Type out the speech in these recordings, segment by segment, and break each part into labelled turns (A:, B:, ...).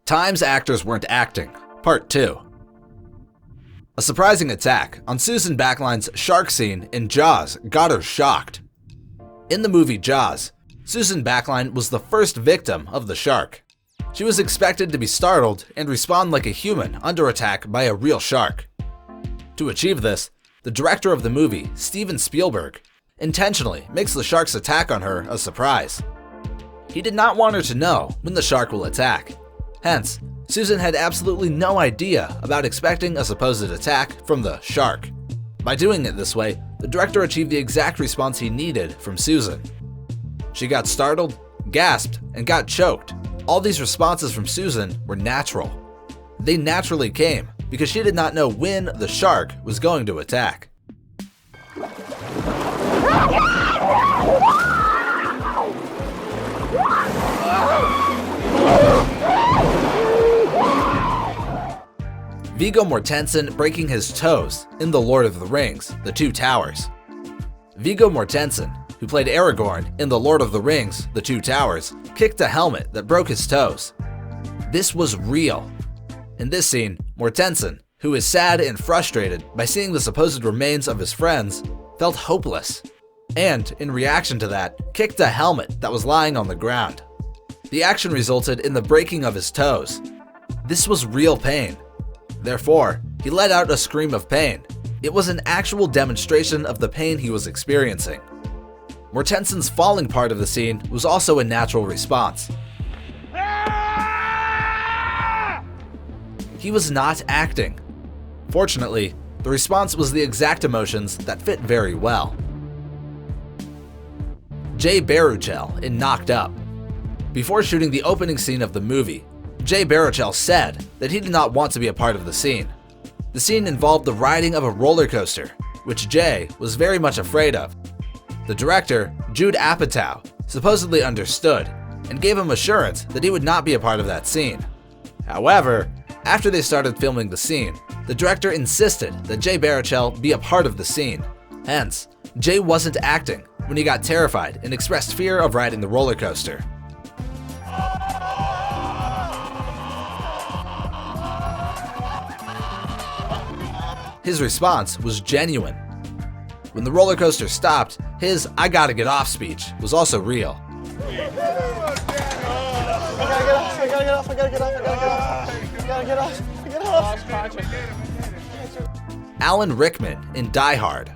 A: Times actors weren't acting, Part 2. A surprising attack on Susan Backline's shark scene in Jaws got her shocked. In the movie Jaws, Susan Backline was the first victim of the shark. She was expected to be startled and respond like a human under attack by a real shark. To achieve this, the director of the movie, Steven Spielberg, intentionally makes the shark's attack on her a surprise. He did not want her to know when the shark will attack. Hence, Susan had absolutely no idea about expecting a supposed attack from the shark. By doing it this way, the director achieved the exact response he needed from Susan. She got startled, gasped, and got choked. All these responses from Susan were natural. They naturally came because she did not know when the shark was going to attack. Viggo Mortensen breaking his toes in The Lord of the Rings, The Two Towers. Viggo Mortensen, who played Aragorn in The Lord of the Rings, The Two Towers, kicked a helmet that broke his toes. This was real. In this scene, Mortensen, who is sad and frustrated by seeing the supposed remains of his friends, felt hopeless, and, in reaction to that, kicked a helmet that was lying on the ground. The action resulted in the breaking of his toes. This was real pain. Therefore, he let out a scream of pain. It was an actual demonstration of the pain he was experiencing. Mortensen's falling part of the scene was also a natural response. He was not acting. Fortunately, the response was the exact emotions that fit very well. Jay Baruchel in Knocked Up. Before shooting the opening scene of the movie, Jay Baruchel said that he did not want to be a part of the scene. The scene involved the riding of a roller coaster, which Jay was very much afraid of. The director, Jude Apatow, supposedly understood and gave him assurance that he would not be a part of that scene. However, after they started filming the scene, the director insisted that Jay Baruchel be a part of the scene. Hence, Jay wasn't acting when he got terrified and expressed fear of riding the roller coaster. His response was genuine. When the roller coaster stopped, his "I gotta get off" speech was also real. Alan Rickman in Die Hard.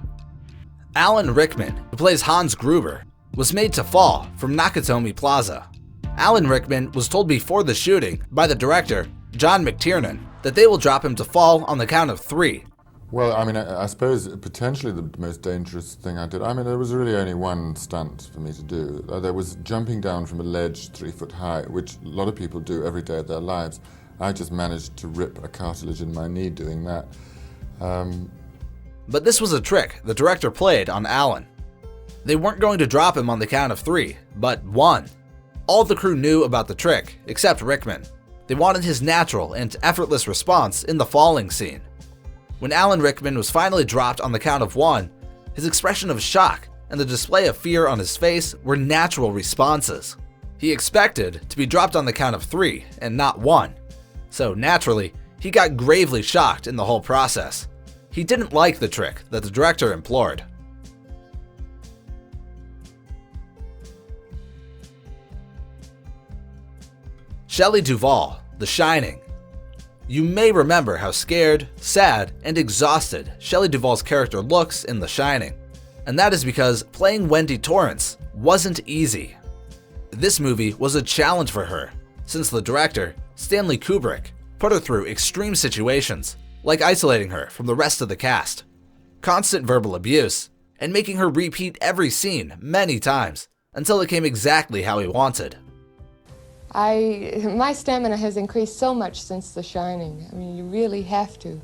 A: Alan Rickman, who plays Hans Gruber, was made to fall from Nakatomi Plaza. Alan Rickman was told before the shooting by the director, John McTiernan, that they will drop him to fall on the count of 3.
B: Well, I mean, I suppose potentially the most dangerous thing I did, I mean, there was really only one stunt for me to do. There was jumping down from a ledge 3 foot high, which a lot of people do every day of their lives. I just managed to rip a cartilage in my knee doing that.
A: But this was a trick the director played on Alan. They weren't going to drop him on the count of 3, but 1. All the crew knew about the trick, except Rickman. They wanted his natural and effortless response in the falling scene. When Alan Rickman was finally dropped on the count of 1, his expression of shock and the display of fear on his face were natural responses. He expected to be dropped on the count of 3 and not 1. So naturally, he got gravely shocked in the whole process. He didn't like the trick that the director implored. Shelly Duvall, The Shining. You may remember how scared, sad, and exhausted Shelly Duvall's character looks in The Shining. And that is because playing Wendy Torrance wasn't easy. This movie was a challenge for her, since the director, Stanley Kubrick, put her through extreme situations, like isolating her from the rest of the cast, constant verbal abuse, and making her repeat every scene many times until it came exactly how he wanted.
C: My stamina has increased so much since The Shining. I mean, you really have to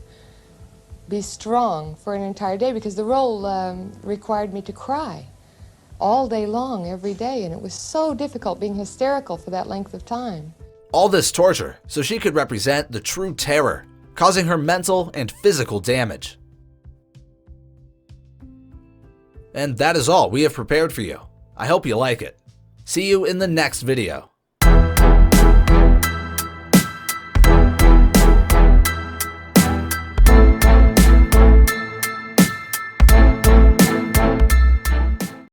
C: be strong for an entire day because the role required me to cry all day long, every day, and it was so difficult being hysterical for that length of time.
A: All this torture so she could represent the true terror, causing her mental and physical damage. And that is all we have prepared for you. I hope you like it. See you in the next video.